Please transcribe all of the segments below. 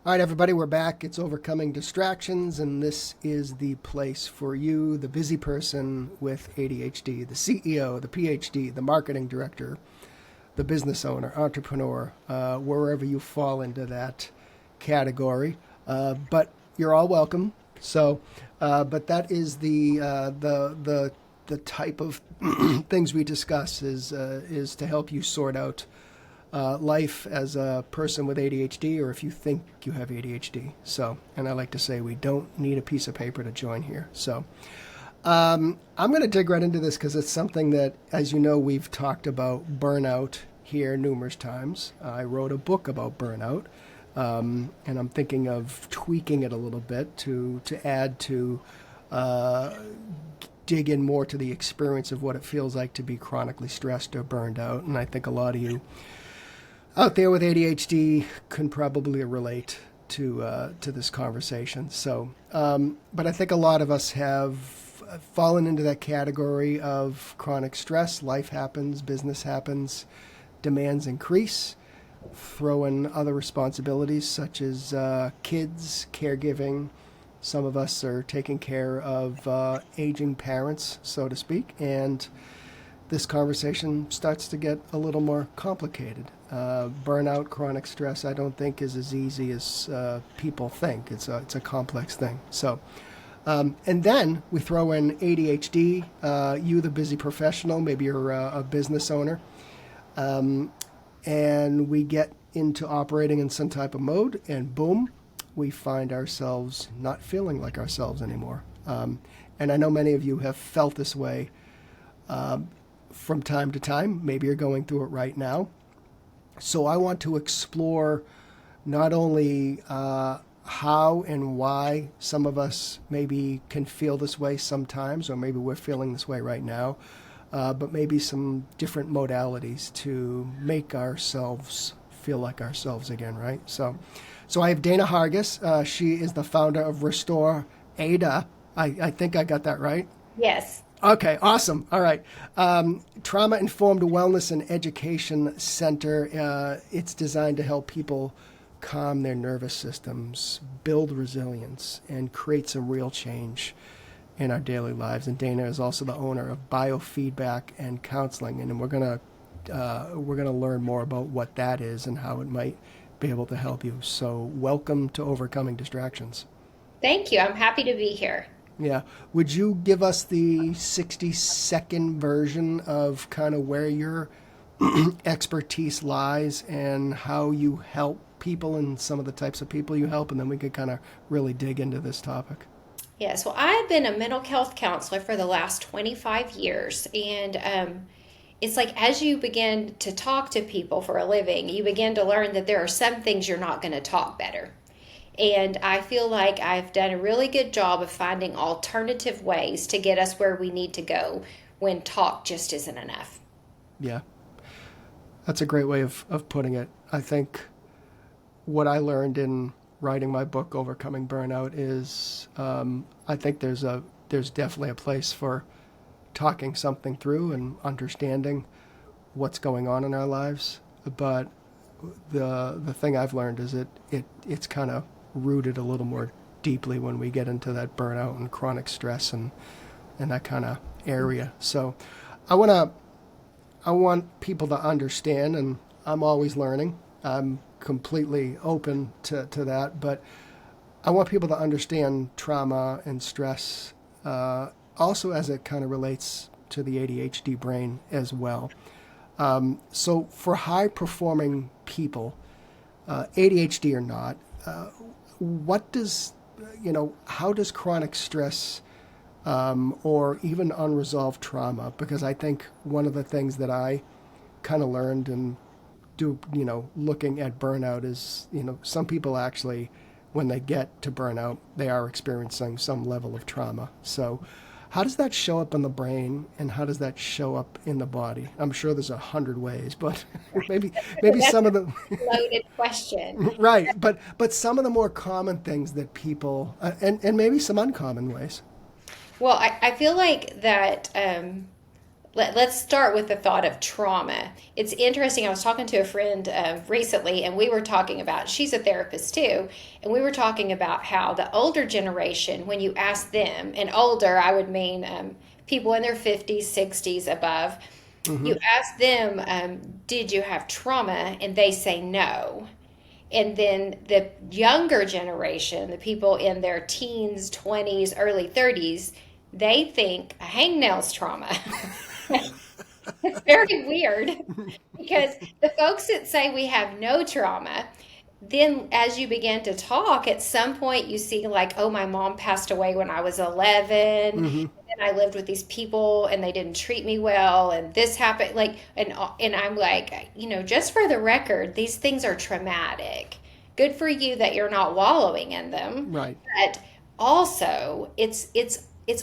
All right, everybody, we're back. It's Overcoming Distractions, and this is the place for you, the busy person with ADHD, the CEO, the PhD, the marketing director, the business owner, entrepreneur, wherever you fall into that category. But you're all welcome. But that is the type of things we discuss is to help you sort out life as a person with ADHD, or if you think you have ADHD. And I like to say we don't need a piece of paper to join here. I'm going to dig right into this because it's something that, as you know, we've talked about burnout here numerous times. I wrote a book about burnout, and I'm thinking of tweaking it a little bit to add to dig in more to the experience of what it feels like to be chronically stressed or burned out. And I think a lot of you out there with ADHD can probably relate to this conversation. But I think a lot of us have fallen into that category of chronic stress. Life happens, business happens, demands increase. Throw in other responsibilities such as kids, caregiving. Some of us are taking care of aging parents, so to speak, and this conversation starts to get a little more complicated. Burnout, chronic stress, I don't think is as easy as people think. It's a complex thing. And then we throw in ADHD, you the busy professional, maybe you're a business owner, and we get into operating in some type of mode, and boom, we find ourselves not feeling like ourselves anymore. And I know many of you have felt this way from time to time. Maybe you're going through it right now. So I want to explore not only how and why some of us maybe can feel this way sometimes, or maybe we're feeling this way right now, but maybe some different modalities to make ourselves feel like ourselves again, right? So I have Dana Hargus. She is the founder of Restore ADA. I think I got that right. Yes. Okay, awesome. All right. Trauma-Informed Wellness and Education Center. It's designed to help people calm their nervous systems, build resilience, and create some real change in our daily lives. And Dana is also the owner of Biofeedback and Counseling, and we're gonna learn more about what that is and how it might be able to help you. So welcome to Overcoming Distractions. Thank you. I'm happy to be here. Yeah. Would you give us the 60-second version of kind of where your expertise lies and how you help people and some of the types of people you help, and then we could kind of really dig into this topic. Yes. Well, I've been a mental health counselor for the last 25 years. And it's like as you begin to talk to people for a living, you begin to learn that there are some things you're not going to talk better. And I feel like I've done a really good job of finding alternative ways to get us where we need to go when talk just isn't enough. Yeah. That's a great way of putting it. I think what I learned in writing my book, Overcoming Burnout, is I think there's definitely a place for talking something through and understanding what's going on in our lives. But the thing I've learned is it's kind of rooted a little more deeply when we get into that burnout and chronic stress and that kind of area. So I want people to understand, and I'm always learning. I'm completely open to that, but I want people to understand trauma and stress also as it kind of relates to the ADHD brain as well. So for high performing people, ADHD or not, how does chronic stress or even unresolved trauma, because I think one of the things that I kind of learned and looking at burnout is, some people actually, when they get to burnout, they are experiencing some level of trauma. So how does that show up in the brain, and how does that show up in the body? I'm sure there's 100 ways, but maybe That's some of the a loaded question. right, but some of the more common things that people and maybe some uncommon ways. Well, I feel like that let's start with the thought of trauma. It's interesting. I was talking to a friend recently, and we were talking about, she's a therapist too, and we were talking about how the older generation, when you ask them, and older, I would mean people in their 50s, 60s, above, Mm-hmm. you ask them, did you have trauma? And they say no. And then the younger generation, the people in their teens, 20s, early 30s, they think a hangnail's trauma. It's very weird because the folks that say we have no trauma, then as you begin to talk, at some point you see, like, oh, my mom passed away when I was 11, Mm-hmm. and I lived with these people and they didn't treat me well, and this happened, like, and I'm like, just for the record, these things are traumatic. Good for you that you're not wallowing in them, Right. but also it's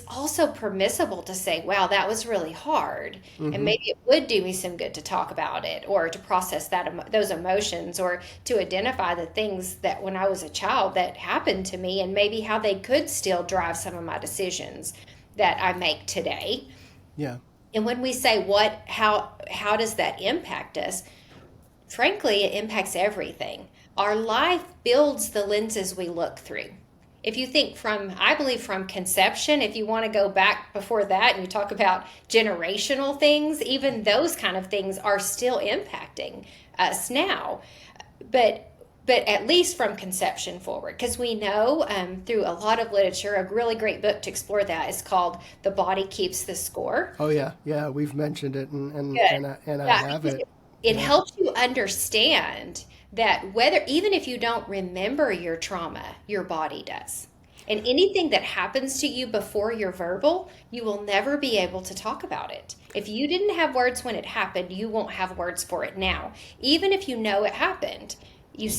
also permissible to say, wow, that was really hard, and Mm-hmm. maybe it would do me some good to talk about it, or to process those emotions, or to identify the things that when I was a child that happened to me, and maybe how they could still drive some of my decisions that I make today. Yeah. And when we say how does that impact us, frankly, it impacts everything. Our life builds the lenses we look through. If you think I believe from conception, if you want to go back before that and you talk about generational things, even those kind of things are still impacting us now. But at least from conception forward, because we know through a lot of literature, a really great book to explore that is called "The Body Keeps the Score." Oh yeah. Yeah. We've mentioned it, and Good. I Yeah, have because it. it Yeah. helps you understand that whether, even if you don't remember your trauma, your body does. And anything that happens to you before you're verbal, you will never be able to talk about it. If you didn't have words when it happened, you won't have words for it now. Even if you know it happened, you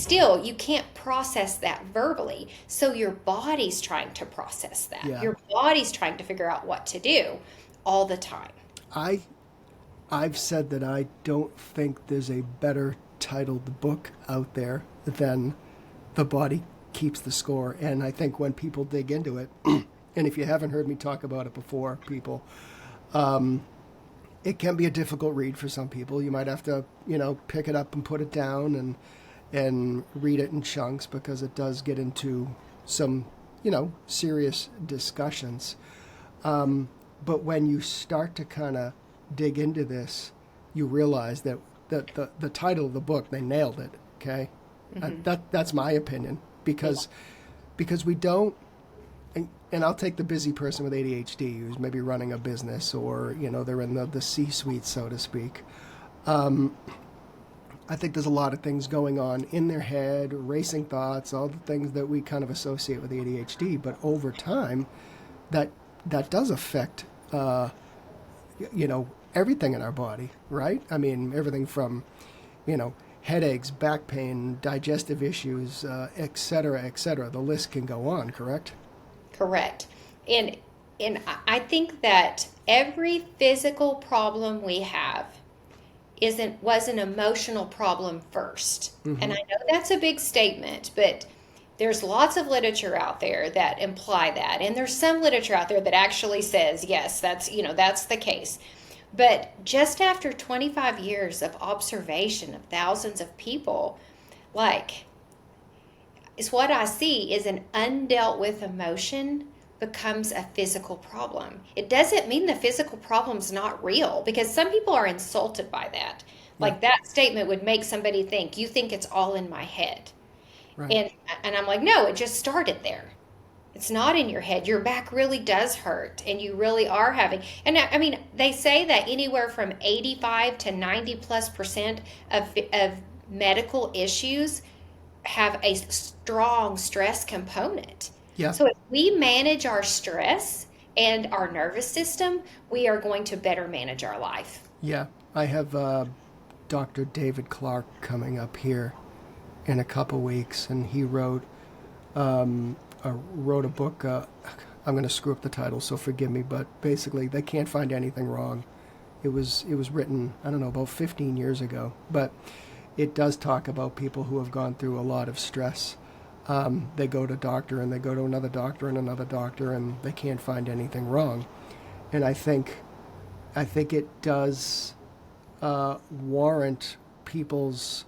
can't process that verbally. So your body's trying to process that. Yeah. Your body's trying to figure out what to do all the time. I I've said that I don't think there's a better titled book out there than The Body Keeps the Score. And I think when people dig into it, and if you haven't heard me talk about it before, people, it can be a difficult read for some people. You might have to, pick it up and put it down and read it in chunks, because it does get into some, serious discussions. But when you start to kind of dig into this, you realize that the title of the book, they nailed it. Okay, that's my opinion, because we don't. And I'll take the busy person with ADHD who's maybe running a business, or they're in the C-suite, so to speak. I think there's a lot of things going on in their head, racing thoughts, all the things that we kind of associate with ADHD. But over time, that does affect everything in our body, right? I mean, everything from headaches, back pain, digestive issues, et cetera, et cetera. The list can go on. Correct? Correct. And I think that every physical problem we have was an emotional problem first. Mm-hmm. And I know that's a big statement, but there's lots of literature out there that imply that. And there's some literature out there that actually says, yes, that's the case. But just after 25 years of observation of thousands of people, like, is what I see is an undealt with emotion becomes a physical problem. It doesn't mean the physical problem's not real, because some people are insulted by that. Yeah. Like, that statement would make somebody think, you think it's all in my head. Right. And I'm like, no, it just started there. It's not in your head. Your back really does hurt, and you really are having. And I mean, they say that anywhere from 85 to 90+% of medical issues have a strong stress component. Yeah. So if we manage our stress and our nervous system, we are going to better manage our life. Yeah. I have Dr. David Clark coming up here in a couple weeks, and he wrote a book. I'm going to screw up the title, so forgive me. But basically, they can't find anything wrong. It was written, I don't know, about 15 years ago, but it does talk about people who have gone through a lot of stress. They go to a doctor, and they go to another doctor and another doctor, and they can't find anything wrong. And I think I think it does warrant people's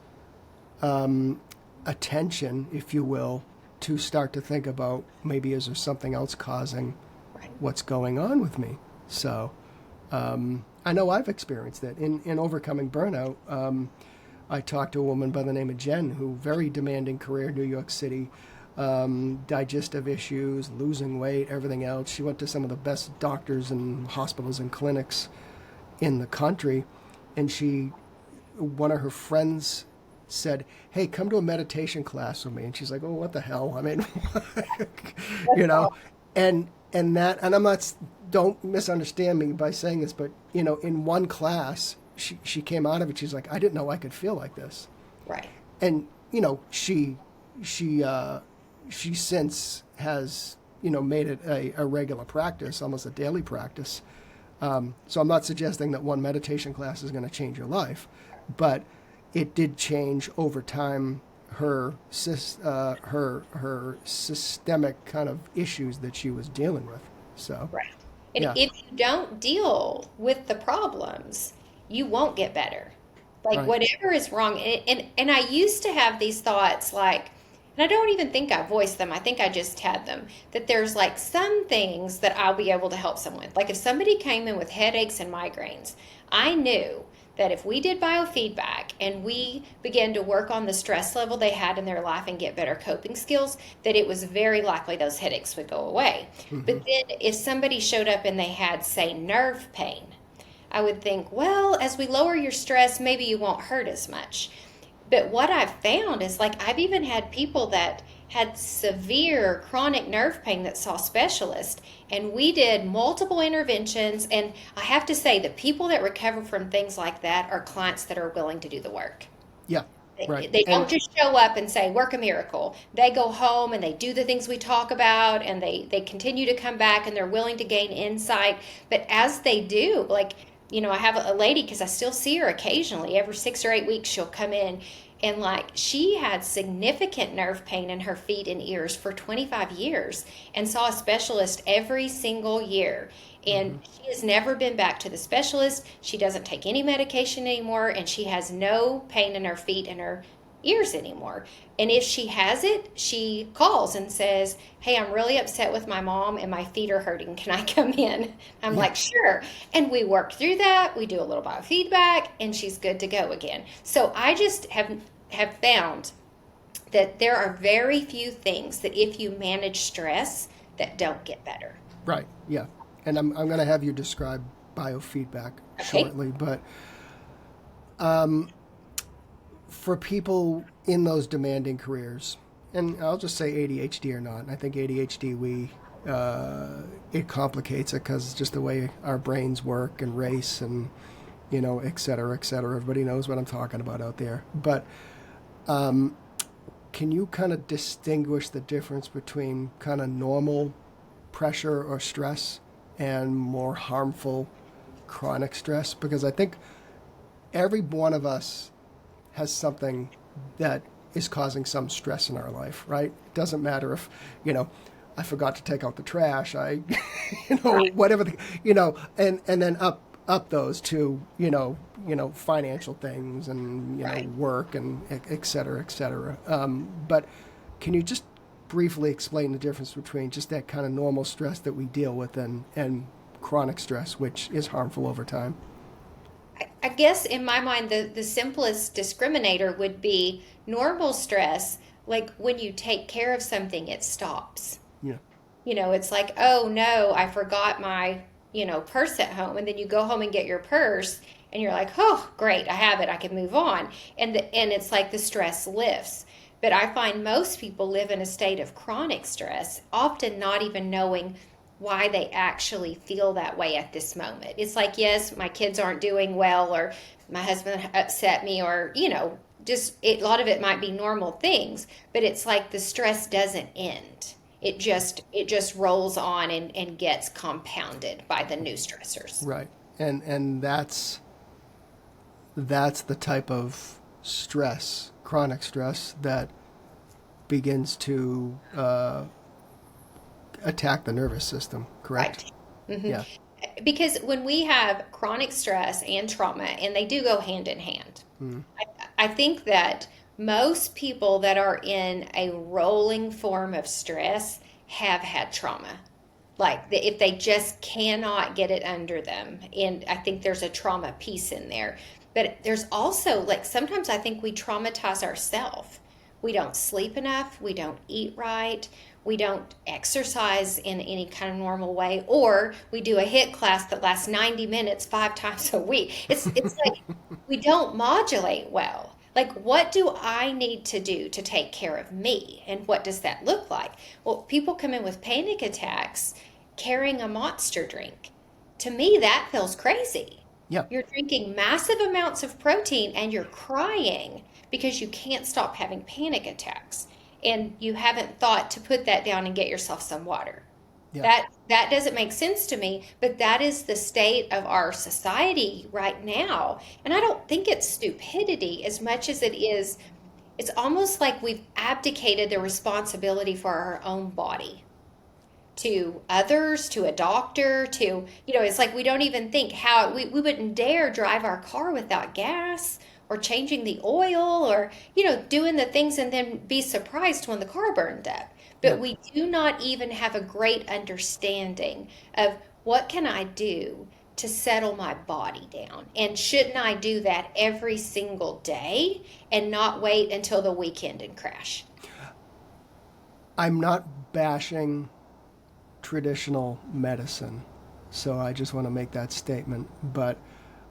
attention, if you will, to start to think about maybe is there something else causing Right. what's going on with me. So I know I've experienced it in overcoming burnout. I talked to a woman by the name of Jen, who very demanding career, New York City, digestive issues, losing weight, everything else. She went to some of the best doctors and hospitals and clinics in the country, and one of her friends said, "Hey, come to a meditation class with me." And she's like, "Oh, what the hell?" I mean, you know, and I'm not. Don't misunderstand me by saying this, but in one class, she came out of it. She's like, "I didn't know I could feel like this," Right. and she since has made it a regular practice, almost a daily practice. So I'm not suggesting that one meditation class is going to change your life, but it did change over time her systemic kind of issues that she was dealing with. So Right. And yeah, if you don't deal with the problems, you won't get better. Like right, whatever is wrong, and I used to have these thoughts like, and I don't even think I voiced them. I think I just had them that there's like some things that I'll be able to help someone with. Like if somebody came in with headaches and migraines, I knew that if we did biofeedback and we began to work on the stress level they had in their life and get better coping skills, that it was very likely those headaches would go away. hmm, But then if somebody showed up and they had, say, nerve pain, I would think, well, as we lower your stress, maybe you won't hurt as much. But what I've found is like I've even had people that had severe chronic nerve pain that saw specialists, and we did multiple interventions. And I have to say, the people that recover from things like that are clients that are willing to do the work. yeah, right, They and don't just show up and say, work a miracle. They go home and they do the things we talk about, and they continue to come back and they're willing to gain insight. But as they do, like, I have a lady, because I still see her occasionally, every 6 or 8 weeks, she'll come in. And like she had significant nerve pain in her feet and ears for 25 years and saw a specialist every single year. hmm, And she has never been back to the specialist. She doesn't take any medication anymore, and she has no pain in her feet and her ears anymore. And if she has it, she calls and says, "Hey, I'm really upset with my mom and my feet are hurting. Can I come in?" I'm yeah, like, "Sure." And we work through that. We do a little biofeedback, and she's good to go again. So I just have found that there are very few things that if you manage stress that don't get better. right, yeah. And I'm going to have you describe biofeedback Okay? shortly, but for people in those demanding careers, and I'll just say ADHD or not. And I think ADHD, it complicates it because it's just the way our brains work and race and et cetera, et cetera. Everybody knows what I'm talking about out there. But can you kind of distinguish the difference between kind of normal pressure or stress and more harmful chronic stress? Because I think every one of us has something that is causing some stress in our life, right? It doesn't matter if, I forgot to take out the trash, Right. whatever, and then up those to, financial things and, Right. work and et cetera, et cetera. But can you just briefly explain the difference between just that kind of normal stress that we deal with and chronic stress, which is harmful over time? I guess in my mind, the simplest discriminator would be normal stress. Like when you take care of something, it stops. Yeah. It's like, oh no, I forgot my, purse at home. And then you go home and get your purse and you're like, oh, great, I have it. I can move on. And it's like the stress lifts. But I find most people live in a state of chronic stress, often not even knowing why they actually feel that way at this moment. It's like, yes, my kids aren't doing well, or my husband upset me, or, a lot of it might be normal things, but it's like the stress doesn't end. It just rolls on and gets compounded by the new stressors. Right. And that's the type of stress, chronic stress, that begins to attack the nervous system, correct? Right. hmm Yeah. because when we have chronic stress and trauma, and they do go hand in hand, I think that most people that are in a rolling form of stress have had trauma. Like if they just cannot get it under them. And I think there's a trauma piece in there. But there's also, like, sometimes I think we traumatize ourselves. We don't sleep enough, we don't eat right, we don't exercise in any kind of normal way, or we do a HIIT class that lasts 90 minutes 5 times a week. It's like we don't modulate well. Like, what do I need to do to take care of me? And what does that look like? Well, people come in with panic attacks carrying a monster drink. To me, that feels crazy. Yeah. You're drinking massive amounts of protein and you're crying because you can't stop having panic attacks. And you haven't thought to put that down and get yourself some water. Yeah. That doesn't make sense to me, but that is the state of our society right now. And I don't think it's stupidity as much as it is, it's almost like we've abdicated the responsibility for our own body to others, to a doctor, to, it's like we don't even think how we wouldn't dare drive our car without gas or changing the oil or, doing the things and then be surprised when the car burned up. But Yeah. we do not even have a great understanding of what can I do to settle my body down. And shouldn't I do that every single day and not wait until the weekend and crash? I'm not bashing traditional medicine, so I just want to make that statement. But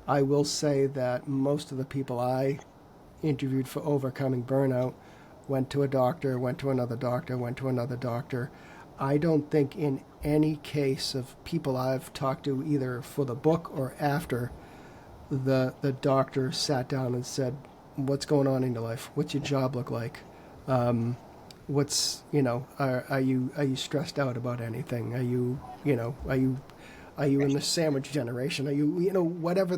I will say that most of the people I interviewed for Overcoming Burnout went to a doctor, went to another doctor, went to another doctor. I don't think in any case of people I've talked to, either for the book or after, the doctor sat down and said, "What's going on in your life? What's your job look like? What's are you stressed out about anything? Are you in the sandwich generation? Are you whatever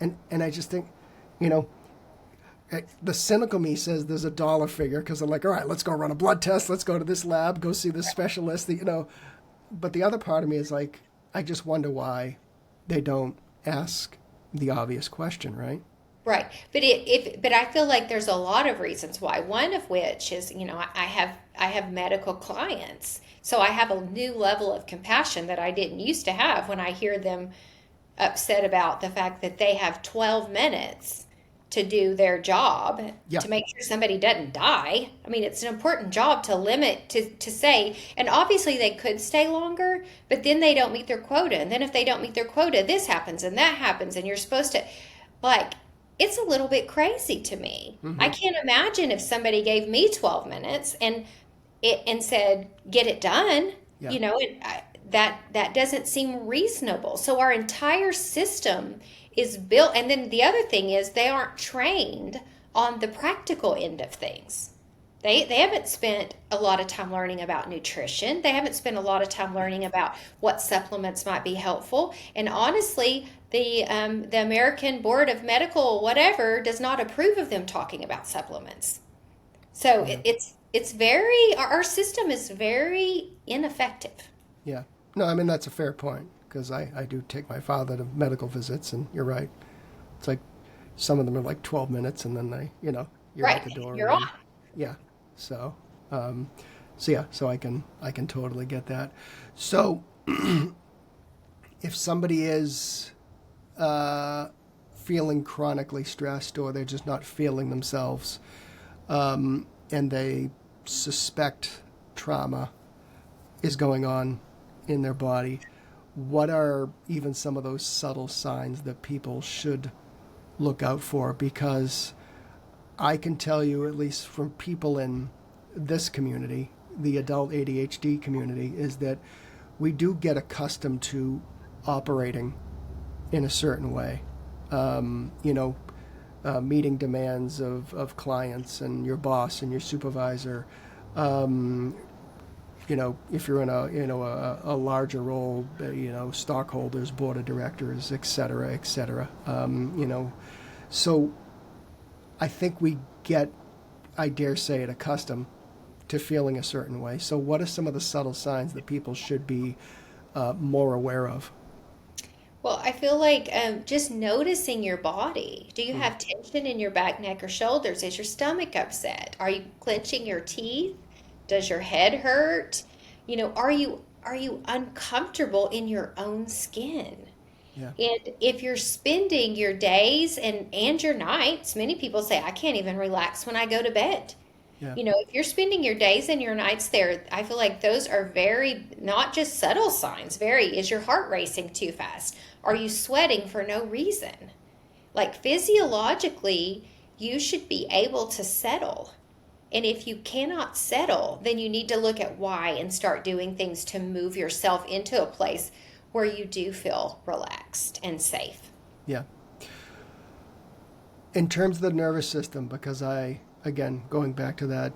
and I just think the cynical me says there's a dollar figure because I'm like, all right, let's go run a blood test, let's go to this lab, go see this specialist, but the other part of me is like, I just wonder why they don't ask the obvious question, right? Right, but I feel like there's a lot of reasons why. One of which is, I have medical clients, so I have a new level of compassion that I didn't used to have when I hear them upset about the fact that they have 12 minutes to do their job Yeah. to make sure somebody doesn't die. I mean, it's an important job to limit to say, and obviously they could stay longer, but then they don't meet their quota, and then if they don't meet their quota, this happens and that happens, and you're supposed to, like, it's a little bit crazy to me. Mm-hmm. I can't imagine if somebody gave me 12 minutes and said, get it done, Yeah. that doesn't seem reasonable. So our entire system is built. And then the other thing is they aren't trained on the practical end of things. They haven't spent a lot of time learning about nutrition. They haven't spent a lot of time learning about what supplements might be helpful. And honestly, the American Board of Medical whatever does not approve of them talking about supplements. So Yeah. it's very, our system is very ineffective. Yeah. No, I mean, that's a fair point because I do take my father to medical visits, and you're right. It's like some of them are like 12 minutes and then you're Right, out the door. you're and off. Yeah. So, so I can totally get that. So if somebody is feeling chronically stressed or they're just not feeling themselves, and they suspect trauma is going on in their body, what are even some of those subtle signs that people should look out for? Because I can tell you, at least from people in this community, the adult ADHD community, is that we do get accustomed to operating in a certain way. Meeting demands of clients and your boss and your supervisor. If you're in a larger role, stockholders, board of directors, et cetera, et cetera. So I think we get, I dare say it, accustomed to feeling a certain way. So what are some of the subtle signs that people should be more aware of? Well, I feel like just noticing your body. Do you Mm, have tension in your back, neck, or shoulders? Is your stomach upset? Are you clenching your teeth? Does your head hurt? Are you uncomfortable in your own skin? yeah, And if you're spending your days and your nights, many people say, I can't even relax when I go to bed. yeah, If you're spending your days and your nights there, I feel like those are very, not just subtle signs, is your heart racing too fast? Are you sweating for no reason? Like physiologically, you should be able to settle. And if you cannot settle, then you need to look at why and start doing things to move yourself into a place where you do feel relaxed and safe. yeah. In terms of the nervous system, because again, going back to that,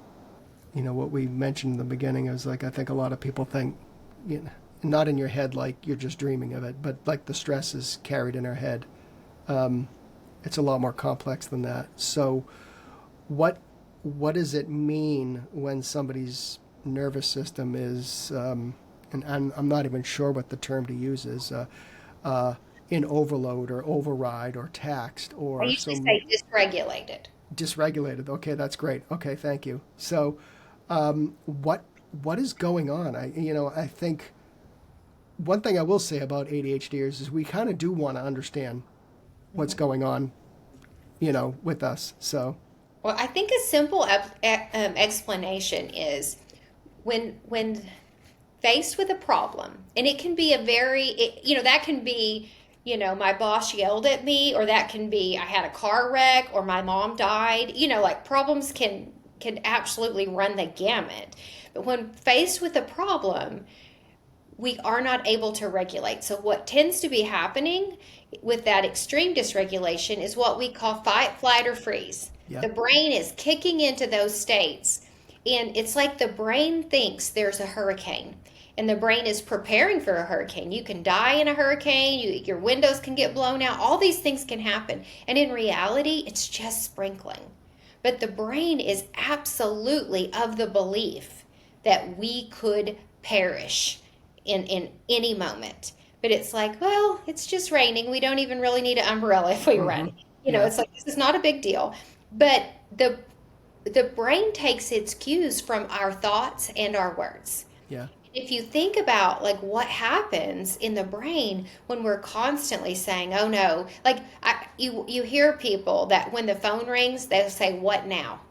what we mentioned in the beginning is like, I think a lot of people think, not in your head like you're just dreaming of it, but like the stress is carried in our head. Um, it's a lot more complex than that. So, what what does it mean when somebody's nervous system is, and I'm not even sure what the term to use is, uh, in overload or override or taxed I or usually so say dysregulated. dysregulated? Okay, that's great. Okay, thank you. So, what is going on? I think one thing I will say about ADHDers is we kind of do want to understand what's going on, with us. So, Well, I think a simple explanation is when faced with a problem, and it can be that can be, my boss yelled at me, or that can be I had a car wreck, or my mom died. Like problems can absolutely run the gamut. But when faced with a problem, we are not able to regulate. So, what tends to be happening with that extreme dysregulation is what we call fight, flight, or freeze. yeah, The brain is kicking into those states, and it's like the brain thinks there's a hurricane. And the brain is preparing for a hurricane. You can die in a hurricane, your windows can get blown out, all these things can happen. And in reality, it's just sprinkling. But the brain is absolutely of the belief that we could perish in any moment. But it's like, well, it's just raining. We don't even really need an umbrella if we mm-hmm, run. yeah, It's like this is not a big deal. But the brain takes its cues from our thoughts and our words. yeah, If you think about like what happens in the brain when we're constantly saying, "Oh no," like you hear people that when the phone rings, they'll say, "What now?"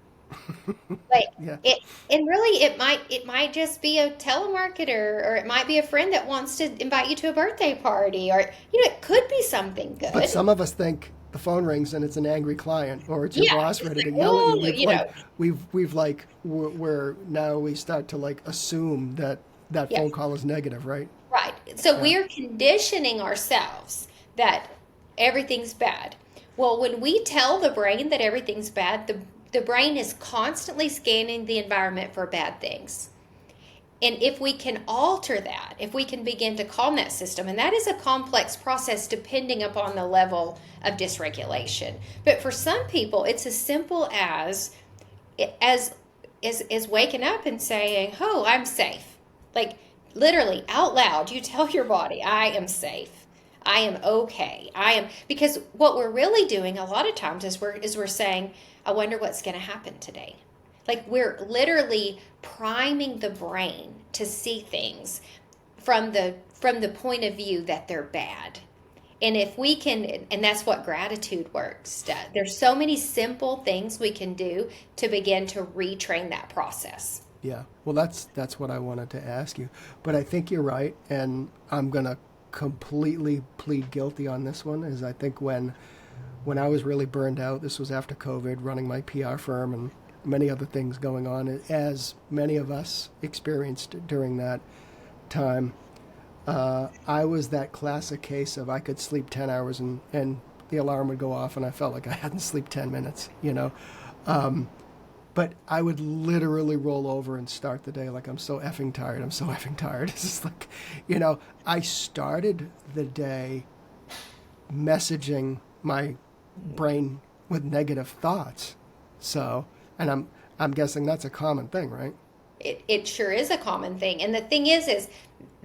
Like yeah. it, and really it might just be a telemarketer, or it might be a friend that wants to invite you to a birthday party, or it could be something But good. some of us think the phone rings and it's an angry client or it's your Yeah, boss it's ready like, to yell at you. oh, We've like we're now we start to like assume that yeah, phone call is negative, right? right. So Yeah, we're conditioning ourselves that everything's bad. Well, when we tell the brain that everything's bad, the brain is constantly scanning the environment for bad things. And if we can alter that, if we can begin to calm that system, and that is a complex process depending upon the level of dysregulation. But for some people, it's as simple as as waking up and saying, "Oh, I'm safe." Like literally out loud, you tell your body, "I am safe. I am okay. I am," because what we're really doing a lot of times is we're saying, "I wonder what's going to happen today." Like we're literally priming the brain to see things from the point of view that they're bad. And if we can, and that's what gratitude works. There's so many simple things we can do to begin to retrain that process. yeah. Well, that's what I wanted to ask you. But I think you're right, and I'm gonna completely plead guilty on this one. Is I think when I was really burned out, this was after COVID, running my PR firm and many other things going on, as many of us experienced during that time. I was that classic case of I could sleep 10 hours and the alarm would go off and I felt like I hadn't slept 10 minutes. But I would literally roll over and start the day like I'm so effing tired. I'm so effing tired. It's just like, I started the day messaging my brain with negative thoughts. So, and I'm guessing that's a common thing, right? It sure is a common thing. And the thing is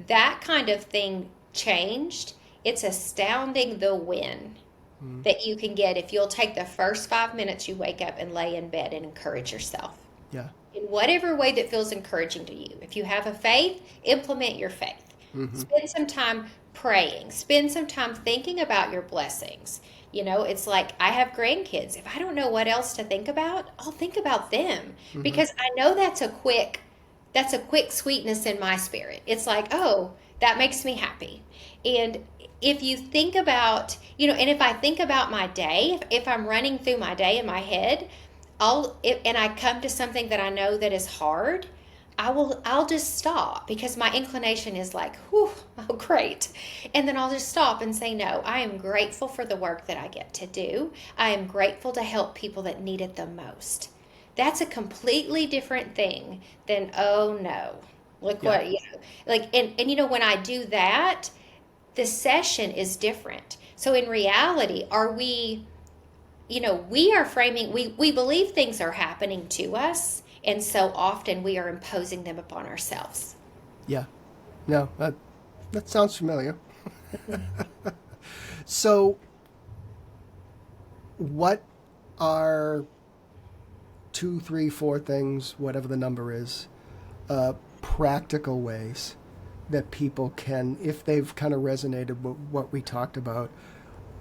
that kind of thing changed It's astounding the win that you can get if you'll take the first 5 minutes you wake up and lay in bed and encourage yourself Yeah. in whatever way that feels encouraging to you. If you have a faith, implement your faith. Mm-hmm. Spend some time praying. Spend some time thinking about your blessings. You know, it's like I have grandkids. If I don't know what else to think about, I'll think about them Mm-hmm. because I know that's a quick sweetness in my spirit. It's like, oh, that makes me happy. And if you think about, and if I think about my day, if I'm running through my day in my head, and I come to something that I know that is hard, I'll just stop because my inclination is like, whew, oh great. And then I'll just stop and say, no, I am grateful for the work that I get to do. I am grateful to help people that need it the most. That's a completely different thing than, oh no, look Yeah. what, like, and when I do that, the session is different. So in reality, are we, we are framing, we believe things are happening to us, and so often we are imposing them upon ourselves. Yeah. No, that sounds familiar. So, what are two, three, four things, whatever the number is, practical ways that people can, if they've kind of resonated with what we talked about,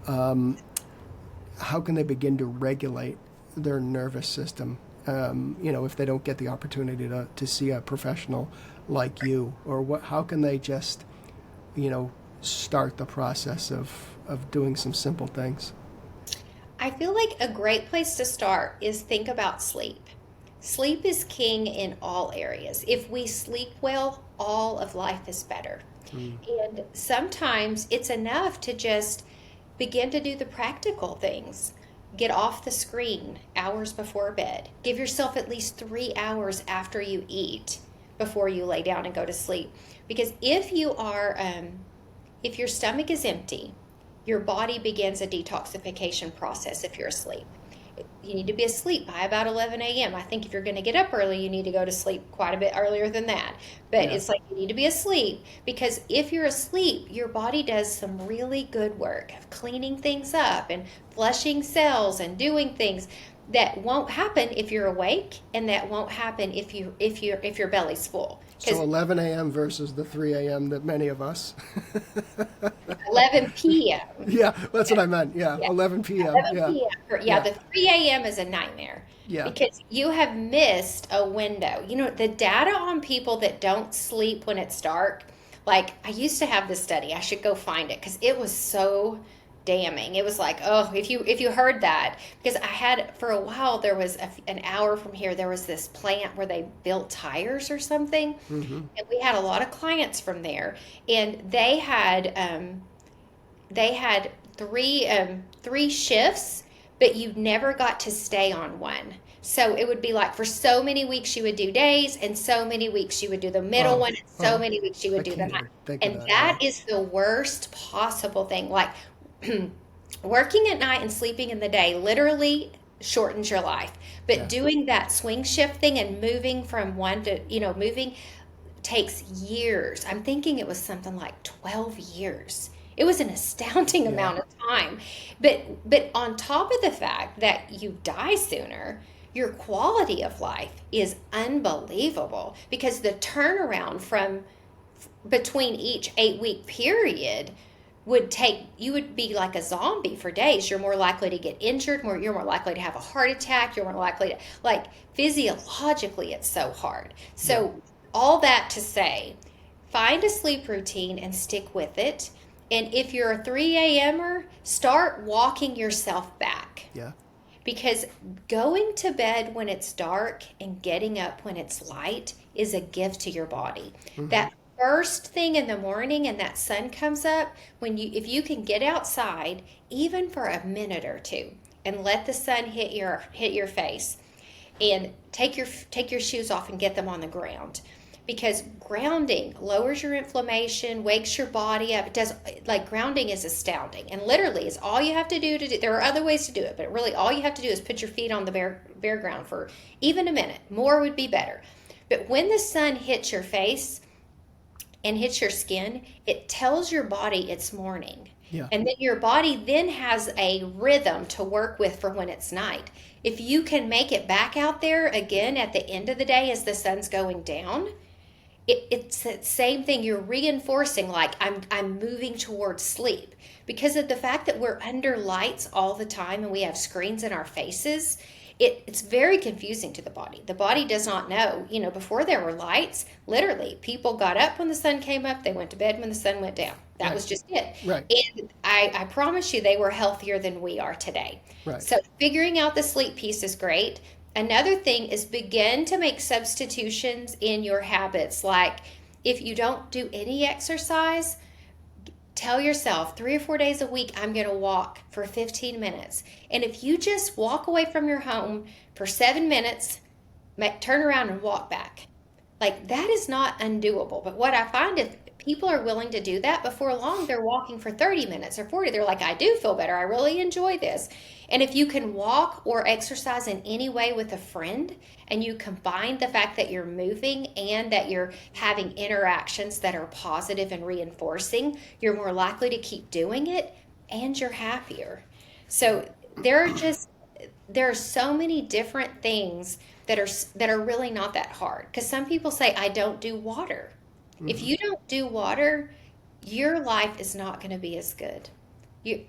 how can they begin to regulate their nervous system? If they don't get the opportunity to see a professional like you, or how can they just, start the process of doing some simple things? I feel like a great place to start is think about sleep. Sleep is king in all areas. If we sleep well, all of life is better. Mm. And sometimes it's enough to just begin to do the practical things. Get off the screen hours before bed. Give yourself at least 3 hours after you eat before you lay down and go to sleep. Because if your stomach is empty, your body begins a detoxification process if you're asleep. You need to be asleep by about 11 a.m. I think if you're going to get up early, you need to go to sleep quite a bit earlier than that. But Yeah. it's like you need to be asleep because if you're asleep, your body does some really good work of cleaning things up and flushing cells and doing things that won't happen if you're awake, and that won't happen if your belly's full. So Because 11 a.m. versus the 3 a.m. that many of us. 11 p.m. Yeah, that's what I meant. Yeah, Yeah. 11 p.m. 11 Yeah, p.m. Yeah, yeah, the 3 a.m. is a nightmare yeah. because you have missed a window. The data on people that don't sleep when it's dark, like I used to have this study. I should go find it because it was so damning. It was like, oh, if you heard that, because I had for a while there was an hour from here there was this plant where they built tires or something, Mm-hmm. and we had a lot of clients from there, and they had three shifts, but you never got to stay on one. So it would be like for so many weeks you would do days, and so many weeks you would do the middle Oh, one, and so oh, many weeks you I would do the can't night. even think of And that. Yeah, that is the worst possible thing. Like working at night and sleeping in the day literally shortens your life. But yeah, doing that swing shift thing and moving from one to, moving takes years. I'm thinking it was something like 12 years. It was an astounding yeah. amount of time. But on top of the fact that you die sooner, your quality of life is unbelievable because the turnaround from between each 8 week period you would be like a zombie for days. You're more likely to get injured, you're more likely to have a heart attack, you're more likely to, like, physiologically it's so hard. Yeah. So all that to say, find a sleep routine and stick with it. And if you're a 3 a.m.er, start walking yourself back. Yeah. Because going to bed when it's dark and getting up when it's light is a gift to your body. Mm-hmm. That first thing in the morning and that sun comes up, if you can get outside even for a minute or two and let the sun hit your face, and take your shoes off and get them on the ground, because grounding lowers your inflammation, wakes your body up. It does, like, grounding is astounding, and literally is all you have to do. There are other ways to do it, but really all you have to do is put your feet on the bare ground for even a minute. More would be better. But when the sun hits your face, and hits your skin, it tells your body it's morning. Yeah. And then your body then has a rhythm to work with for when it's night. If you can make it back out there again at the end of the day as the sun's going down, it's that same thing. You're reinforcing, like, I'm moving towards sleep, because of the fact that we're under lights all the time and we have screens in our faces. It's very confusing to the body. The body does not know. Before there were lights, literally people got up when the sun came up, they went to bed when the sun went down. That Right. was just it. Right. And I promise you, they were healthier than we are today. Right. So figuring out the sleep piece is great. Another thing is begin to make substitutions in your habits. Like, if you don't do any exercise, tell yourself 3 or 4 days a week, I'm going to walk for 15 minutes. And if you just walk away from your home for 7 minutes, turn around and walk back. Like, that is not undoable. But what I find is people are willing to do that. Before long, they're walking for 30 minutes or 40. They're like, I do feel better. I really enjoy this. And if you can walk or exercise in any way with a friend, and you combine the fact that you're moving and that you're having interactions that are positive and reinforcing, you're more likely to keep doing it, and you're happier. So there are so many different things that are really not that hard. Because some people say, I don't do water. If you don't do water, your life is not going to be as good.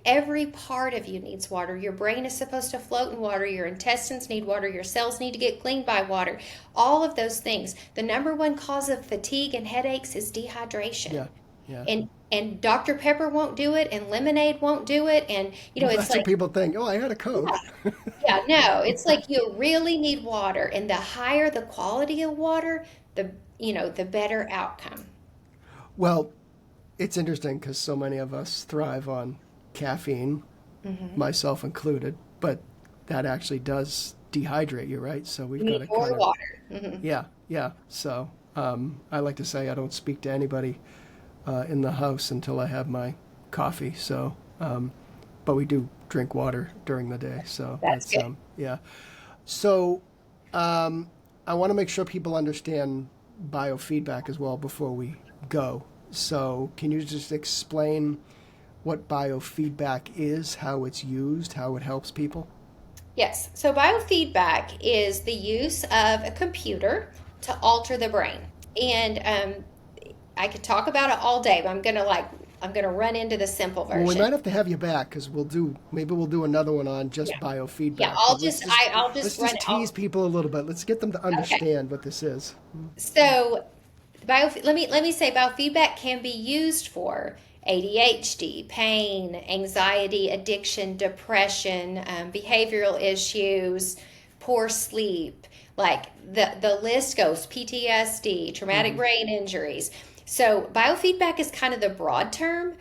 Every part of you needs water. Your brain is supposed to float in water. Your intestines need water. Your cells need to get cleaned by water. All of those things. The number one cause of fatigue and headaches is dehydration. Yeah. Yeah. And Dr. Pepper won't do it, and lemonade won't do it. And Well, it's that's like, what people think. Oh, I had a Coke. yeah, no, it's like you really need water. And the higher the quality of water, the better outcome. Well, it's interesting because so many of us thrive on caffeine, myself included, but that actually does dehydrate you, right? So we've You got need to more kind of, water. Mm-hmm. yeah. So I like to say I don't speak to anybody in the house until I have my coffee. So, but we do drink water during the day. So That's good. yeah. So I want to make sure people understand biofeedback as well before we go. So can you just explain what biofeedback is, how it's used, how it helps people? Yes. So biofeedback is the use of a computer to alter the brain. And I could talk about it all day, but I'm gonna run into the simple Well, we version. might have to have you back because maybe we'll do another one on just Yeah. biofeedback. Yeah, But I'll let's just run just it. tease people a little bit. Let's get them to Okay. understand what this is. So let me say biofeedback can be used for ADHD, pain, anxiety, addiction, depression, behavioral issues, poor sleep. Like the list goes, PTSD, traumatic brain injuries. So biofeedback is kind of the broad term,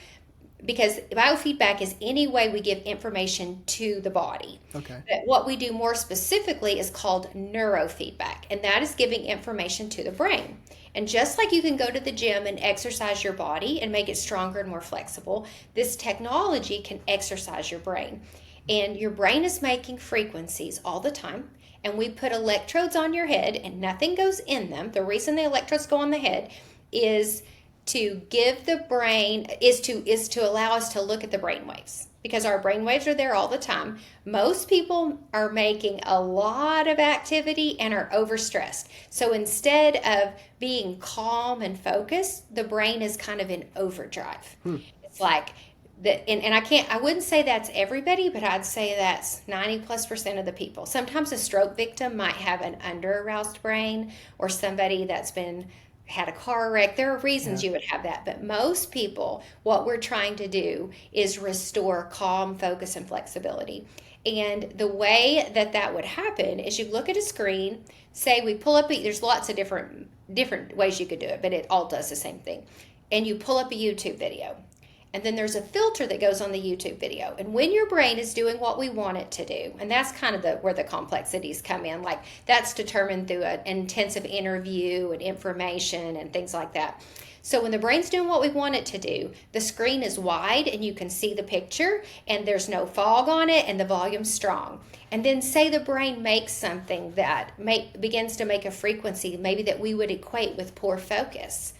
because biofeedback is any way we give information to the body. Okay. But what we do more specifically is called neurofeedback, and that is giving information to the brain. And just like you can go to the gym and exercise your body and make it stronger and more flexible, this technology can exercise your brain. And your brain is making frequencies all the time. And we put electrodes on your head and nothing goes in them. The reason the electrodes go on the head is to give the brain, is to allow us to look at the brain waves, because our brain waves are there all the time. Most people are making a lot of activity and are overstressed. So instead of being calm and focused, the brain is kind of in overdrive. It's like I wouldn't say that's everybody, but I'd say that's 90+% of the people. Sometimes a stroke victim might have an under aroused brain, or somebody that's had a car wreck. There are reasons you would have that, but most people, what we're trying to do is restore calm, focus, and flexibility. And the way that would happen is you look at a screen, say we pull up, there's lots of different ways you could do it, but it all does the same thing. And you pull up a YouTube video. And then there's a filter that goes on the YouTube video. And when your brain is doing what we want it to do, and that's kind of where the complexities come in, like that's determined through an intensive interview and information and things like that. So when the brain's doing what we want it to do, the screen is wide and you can see the picture and there's no fog on it and the volume's strong. And then say the brain makes something that begins to make a frequency maybe that we would equate with poor focus.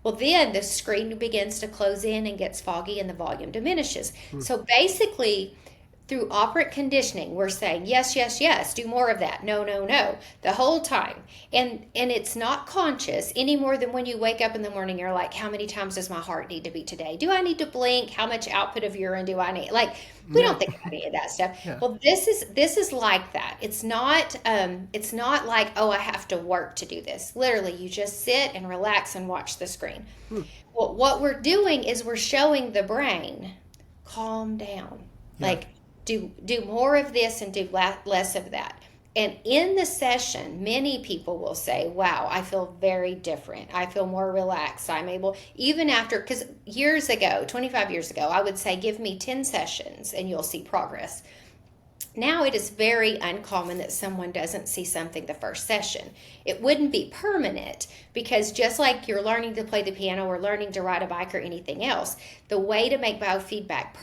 Well, then the screen begins to close in and gets foggy and the volume diminishes. Hmm. So basically, through operant conditioning, we're saying yes, yes, yes, do more of that. No, no, no, the whole time. And it's not conscious any more than when you wake up in the morning, you're like, how many times does my heart need to beat today? Do I need to blink? How much output of urine do I need? Like, we Yeah. don't think about any of that stuff. Yeah. Well, this is like that. It's not like, oh, I have to work to do this. Literally, you just sit and relax and watch the screen. Hmm. Well, what we're doing is we're showing the brain, calm down. Yeah. Like, do more of this and do less of that. And in the session, many people will say, wow, I feel very different. I feel more relaxed. I'm able, even after, because years ago, 25 years ago, I would say, give me 10 sessions and you'll see progress. Now it is very uncommon that someone doesn't see something the first session. It wouldn't be permanent, because just like you're learning to play the piano or learning to ride a bike or anything else, the way to make biofeedback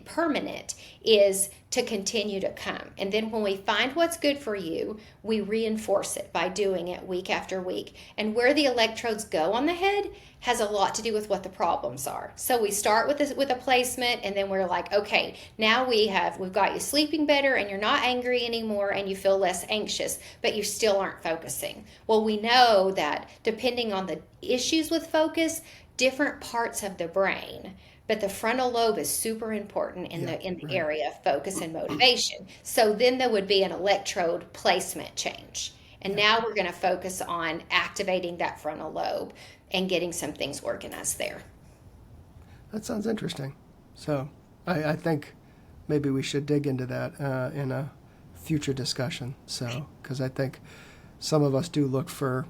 permanent is to continue to come. And then when we find what's good for you, we reinforce it by doing it week after week. And where the electrodes go on the head has a lot to do with what the problems are. So we start with a placement, and then we're like, okay, now we've got you sleeping better, and you're not angry anymore, and you feel less anxious, but you still aren't focusing. Well, we know that depending on the issues with focus, different parts of the brain, but the frontal lobe is super important in the right. area of focus and motivation. So then there would be an electrode placement change. And now we're going to focus on activating that frontal lobe and getting some things organized there. That sounds interesting. So I think maybe we should dig into that in a future discussion. So, because I think some of us do look for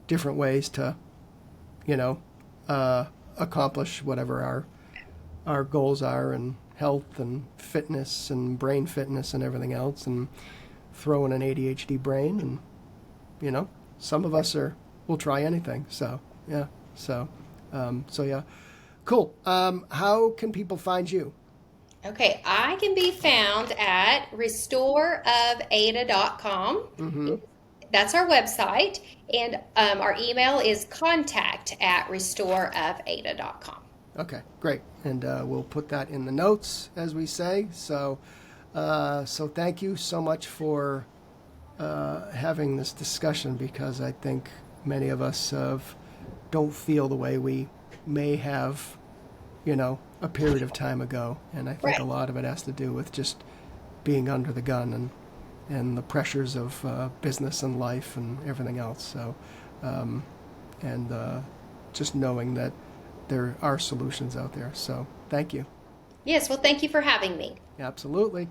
different ways to, accomplish whatever our goals are, and health and fitness and brain fitness and everything else, and throw in an ADHD brain, and some of us will try anything. So yeah. So yeah. Cool. How can people find you? Okay, I can be found at restoreofada.com. Mm-hmm. That's our website. And our email is contact@restoreofada.com. Okay, great. And we'll put that in the notes, as we say. So thank you so much for having this discussion, because I think many of us don't feel the way we may have, a period of time ago. And I think Right. a lot of it has to do with just being under the gun and the pressures of business and life and everything else. So, and just knowing that there are solutions out there. So thank you. Yes, well, thank you for having me. Absolutely.